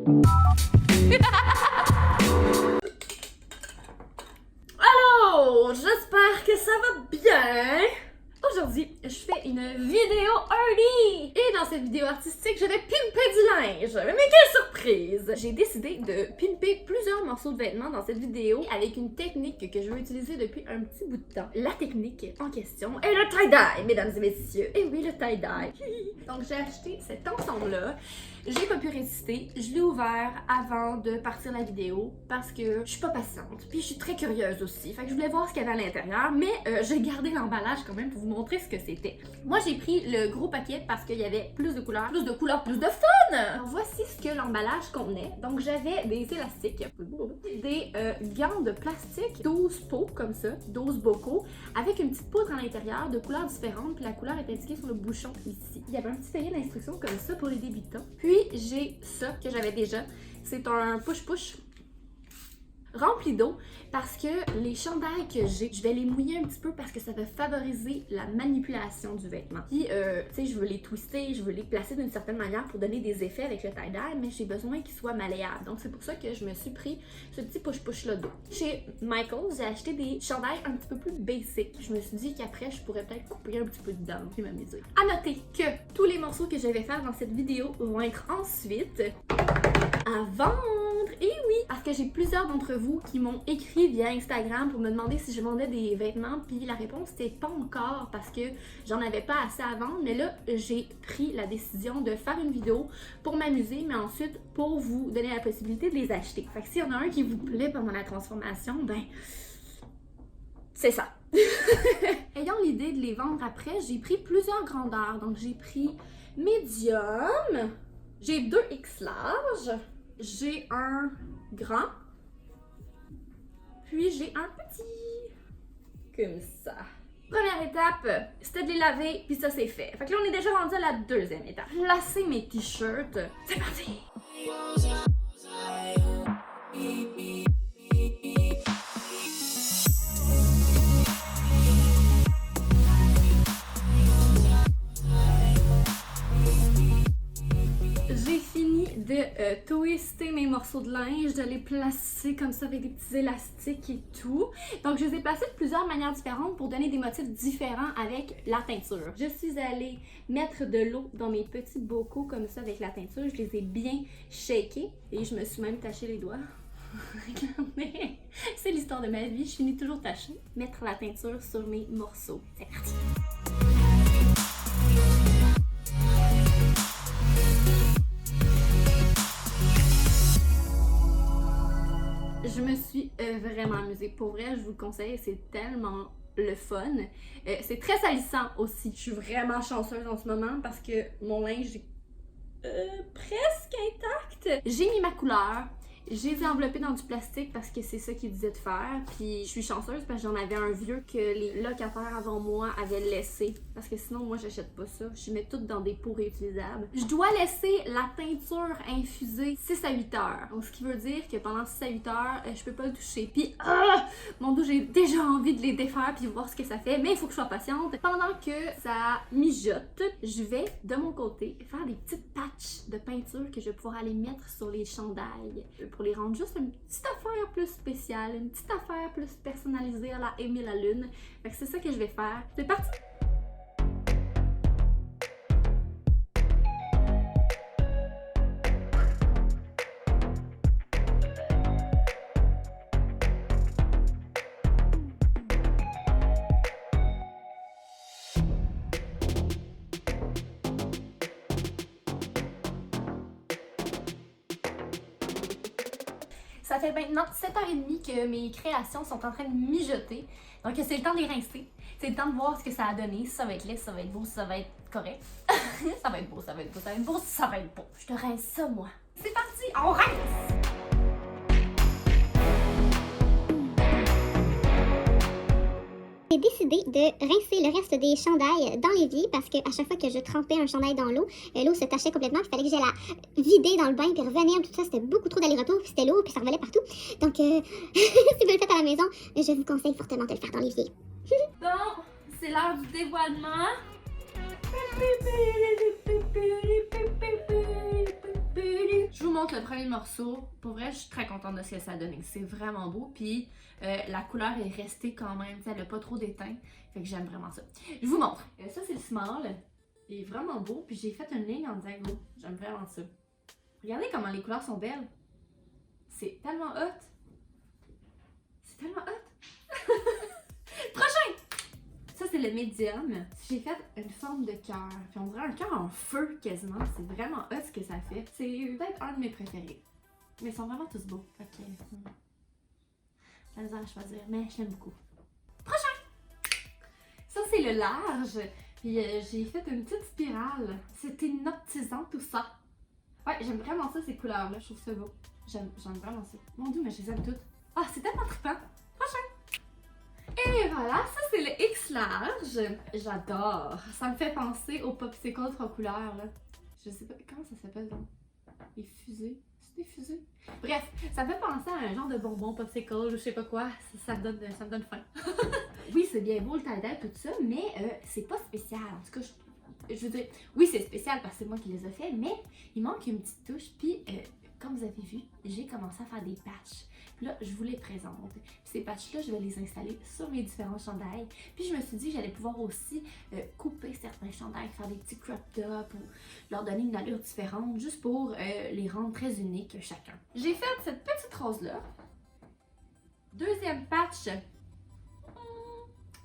Alors, j'espère que ça va bien. Aujourd'hui, je fais une vidéo early! Et dans cette vidéo artistique, je vais pimper du linge! Mais quelle surprise! J'ai décidé de pimper plusieurs morceaux de vêtements dans cette vidéo avec une technique que je veux utiliser depuis un petit bout de temps. La technique en question est le tie-dye, mesdames et messieurs! Et oui, le tie-dye! Donc j'ai acheté cet ensemble-là. J'ai pas pu résister, je l'ai ouvert avant de partir la vidéo parce que je suis pas patiente, puis je suis très curieuse aussi, fait que je voulais voir ce qu'il y avait à l'intérieur, mais j'ai gardé l'emballage quand même pour vous montrer ce que c'était. Moi j'ai pris le gros paquet parce qu'il y avait plus de couleurs, plus de fun! Alors voici ce que l'emballage contenait. Donc j'avais des élastiques, des gants de plastique, 12 pots comme ça, 12 bocaux, avec une petite poudre à l'intérieur de couleurs différentes, puis la couleur est indiquée sur le bouchon ici. Il y avait un petit feuillet d'instruction comme ça pour les débutants. Puis j'ai ça que j'avais déjà. C'est un push-push rempli d'eau parce que les chandails que j'ai, je vais les mouiller un petit peu parce que ça va favoriser la manipulation du vêtement. Puis, tu sais, je veux les twister, je veux les placer d'une certaine manière pour donner des effets avec le tie-dye, mais j'ai besoin qu'ils soient malléables. Donc, c'est pour ça que je me suis pris ce petit push-push-là d'eau. Chez Michaels, j'ai acheté des chandails un petit peu plus basic. Je me suis dit qu'après, je pourrais peut-être couper un petit peu dedans puis m'amuser. À noter que tous les morceaux que je vais faire dans cette vidéo vont être ensuite à vendre! Et oui! Parce que j'ai plusieurs d'entre vous qui m'ont écrit via Instagram pour me demander si je vendais des vêtements, puis la réponse c'était pas encore parce que j'en avais pas assez à vendre, mais là j'ai pris la décision de faire une vidéo pour m'amuser, mais ensuite pour vous donner la possibilité de les acheter. Fait que s'il y en a un qui vous plaît pendant la transformation, ben c'est ça! Ayant l'idée de les vendre après, j'ai pris plusieurs grandeurs. Donc j'ai pris médium, j'ai 2X large, j'ai un grand, puis j'ai un petit, comme ça. Première étape, c'était de les laver, puis ça c'est fait. Fait que là on est déjà rendu à la deuxième étape. Placer mes t-shirts, c'est parti! J'ai fini de twister mes morceaux de linge, de les placer comme ça avec des petits élastiques et tout. Donc je les ai placés de plusieurs manières différentes pour donner des motifs différents avec la teinture. Je suis allée mettre de l'eau dans mes petits bocaux comme ça avec la teinture. Je les ai bien shakés et je me suis même taché les doigts. Regardez, c'est l'histoire de ma vie, je finis toujours tachée. Mettre la teinture sur mes morceaux. C'est parti! Je me suis vraiment amusée. Pour vrai, je vous le conseille, c'est tellement le fun. C'est très salissant aussi. Je suis vraiment chanceuse en ce moment parce que mon linge est presque intact. J'ai mis ma couleur. Je les ai enveloppés dans du plastique parce que c'est ça qu'ils disaient de faire. Puis je suis chanceuse parce que j'en avais un vieux que les locataires avant moi avaient laissé. Parce que sinon, moi, j'achète pas ça. Je mets tout dans des pots réutilisables. Je dois laisser la teinture infuser 6 à 8 heures. Donc, ce qui veut dire que pendant 6 à 8 heures, je peux pas le toucher. Puis, mon Dieu, j'ai déjà envie de les défaire puis voir ce que ça fait. Mais il faut que je sois patiente. Pendant que ça mijote, je vais, de mon côté, faire des petites patchs de peinture que je vais pouvoir aller mettre sur les chandails. Pour les rendre juste une petite affaire plus spéciale, une petite affaire plus personnalisée à la Aimée la Lune. Fait que c'est ça que je vais faire. C'est parti! Ça fait maintenant 7h30 que mes créations sont en train de mijoter. Donc c'est le temps de les rincer. C'est le temps de voir ce que ça a donné. Si ça va être laid, si ça va être beau, si ça va être correct. Ça va être beau, ça va être beau, ça va être beau, ça va être beau. Je te rince ça, moi. C'est parti, on rince! J'ai décidé de rincer le reste des chandails dans l'évier parce que à chaque fois que je trempais un chandail dans l'eau, l'eau se tachait complètement. Il fallait que j'aille la vider dans le bain puis revenir, tout ça, c'était beaucoup trop d'aller-retour, puis c'était lourd, puis ça revolait partout. Donc, si vous le faites à la maison, je vous conseille fortement de le faire dans l'évier. Bon, c'est l'heure du dévoilement. Je vous montre montre le premier morceau. Pour vrai, je suis très contente de ce que ça a donné. C'est vraiment beau. Puis la couleur est restée quand même. Elle n'a pas trop d'éteint. Fait que j'aime vraiment ça. Je vous montre. Ça, c'est le small. Il est vraiment beau. Puis j'ai fait une ligne en diagonale. J'aime vraiment ça. Regardez comment les couleurs sont belles. C'est tellement hot. C'est tellement hot. Prochain! Ça, c'est le médium. J'ai fait une forme de cœur. Puis on dirait un cœur en feu quasiment. C'est vraiment hot ce que ça fait. C'est peut-être un de mes préférés. Mais ils sont vraiment tous beaux. Fait que... la misère à choisir. Mais je l'aime beaucoup. Prochain! Ça, c'est le large. Puis j'ai fait une petite spirale. C'est hypnotisant tout ça. Ouais, j'aime vraiment ça, ces couleurs-là. Je trouve ça beau. J'aime vraiment ça. Mon Dieu, mais je les aime toutes. Ah, c'est tellement trippant. Prochain! Et voilà, ça c'est le X large. J'adore. Ça me fait penser au popsicle 3 couleurs, là. Je sais pas, comment ça s'appelle, donc? Les fusées. C'est des fusées? Bref, ça me fait penser à un genre de bonbon popsicle ou je sais pas quoi. Ça me donne faim. Oui, c'est bien beau le tie-dye, tout ça, mais c'est pas spécial. En tout cas, je veux dire, oui, c'est spécial parce que c'est moi qui les ai fait, mais il manque une petite touche. Puis, comme vous avez vu, j'ai commencé à faire des patchs. Puis là, je vous les présente. Puis ces patchs-là, je vais les installer sur mes différents chandails. Puis je me suis dit que j'allais pouvoir aussi couper certains chandails, faire des petits crop tops ou leur donner une allure différente, juste pour les rendre très uniques chacun. J'ai fait cette petite rose-là. Deuxième patch.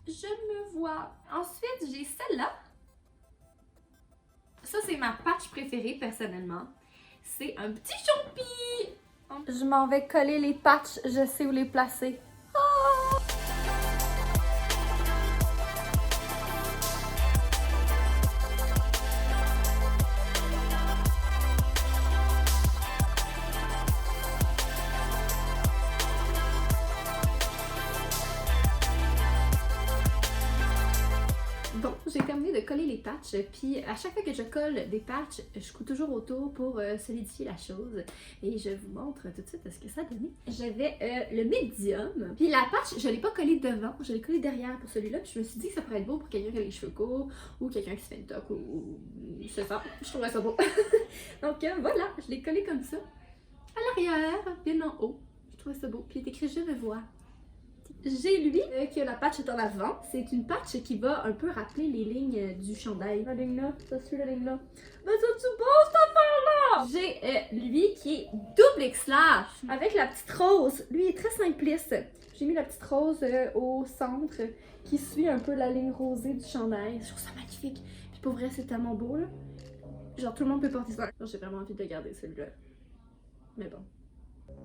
Je me vois. Ensuite, j'ai celle-là. Ça, c'est ma patch préférée, personnellement. C'est un petit champi! Je m'en vais coller les patchs, je sais où les placer. Oh! Bon, j'ai terminé de coller les patchs, puis à chaque fois que je colle des patchs, je couds toujours autour pour solidifier la chose. Et je vous montre tout de suite ce que ça donnait. J'avais le médium, puis la patch, je l'ai pas collée devant, je l'ai collée derrière pour celui-là, puis je me suis dit que ça pourrait être beau pour quelqu'un qui a les cheveux courts, ou quelqu'un qui se fait une toque, ou c'est ça, je trouverais ça beau. Donc voilà, je l'ai collé comme ça, à l'arrière, bien en haut. Je trouvais ça beau, puis il est écrit « Je me vois ». J'ai lui que la patch est en avant. C'est une patch qui va un peu rappeler les lignes du chandail. La ligne là, ça suit la ligne là. Mais c'est-tu beau cette affaire-là? J'ai lui qui est double X-large avec la petite rose. Lui il est très simpliste. J'ai mis la petite rose au centre qui suit un peu la ligne rosée du chandail. Je trouve ça magnifique. Puis pour vrai, c'est tellement beau là. Genre tout le monde peut porter ça. J'ai vraiment envie de le garder celui-là. Mais bon.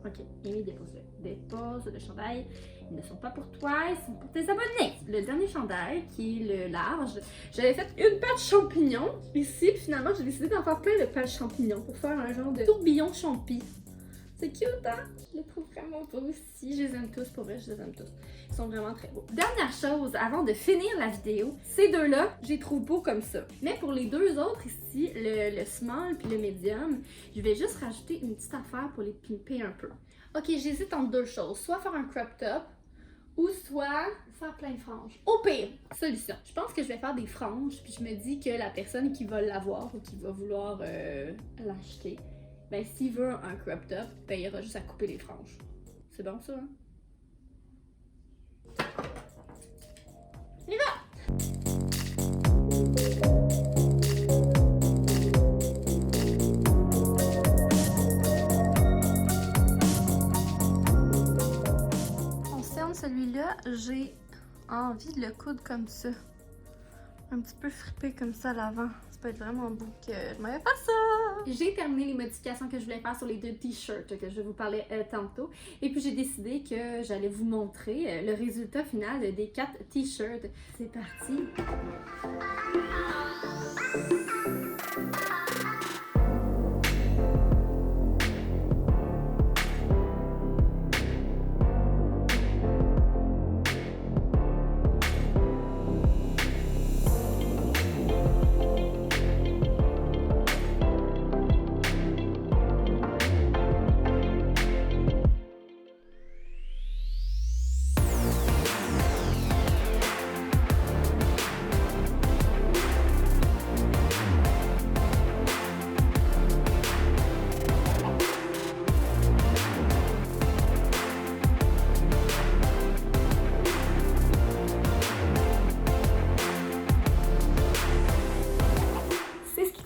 Ok, Amy, dépose-le. Dépose le chandail. Ils ne sont pas pour toi, ils sont pour tes abonnés. Le dernier chandail, qui est le large, j'avais fait une patch champignon ici, puis finalement j'ai décidé d'en faire plein de patchs champignons pour faire un genre de tourbillon champi. C'est cute, hein? Je les trouve vraiment beaux aussi. Je les aime tous, pour vrai, je les aime tous. Ils sont vraiment très beaux. Dernière chose, avant de finir la vidéo, ces deux-là, je les trouve beaux comme ça. Mais pour les deux autres ici, le small puis le medium, je vais juste rajouter une petite affaire pour les pimper un peu. Ok, j'hésite entre deux choses. Soit faire un crop top, ou soit faire plein de franges. Au pire, solution. Je pense que je vais faire des franges, puis je me dis que la personne qui va l'avoir ou qui va vouloir l'acheter, ben s'il veut un crop top, ben il aura juste à couper les franges. C'est bon ça, hein? On y va! Concernant celui-là, j'ai envie de le coudre comme ça. Un petit peu frippé comme ça à l'avant. Ça peut être vraiment beau que je m'avais fait ça! J'ai terminé les modifications que je voulais faire sur les deux t-shirts que je vous parlais tantôt. Et puis j'ai décidé que j'allais vous montrer le résultat final des 4 t-shirts. C'est parti!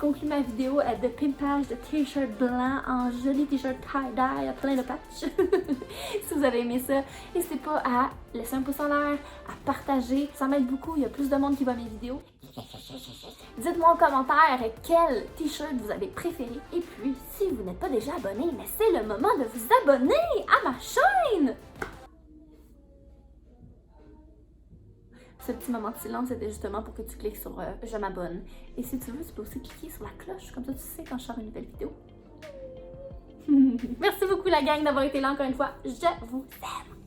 conclut ma vidéo de pimpage de t-shirt blanc en joli t-shirt tie-dye à plein de patchs. Si vous avez aimé ça, n'hésitez pas à laisser un pouce en l'air, à partager, ça m'aide beaucoup, il y a plus de monde qui voit mes vidéos. Dites-moi en commentaire quel t-shirt vous avez préféré. Et puis, si vous n'êtes pas déjà abonné, mais c'est le moment de vous abonner à ma chaîne! Ce petit moment de silence, c'était justement pour que tu cliques sur je m'abonne. Et si tu veux, tu peux aussi cliquer sur la cloche, comme ça tu sais quand je sors une nouvelle vidéo. Merci beaucoup la gang d'avoir été là encore une fois. Je vous aime!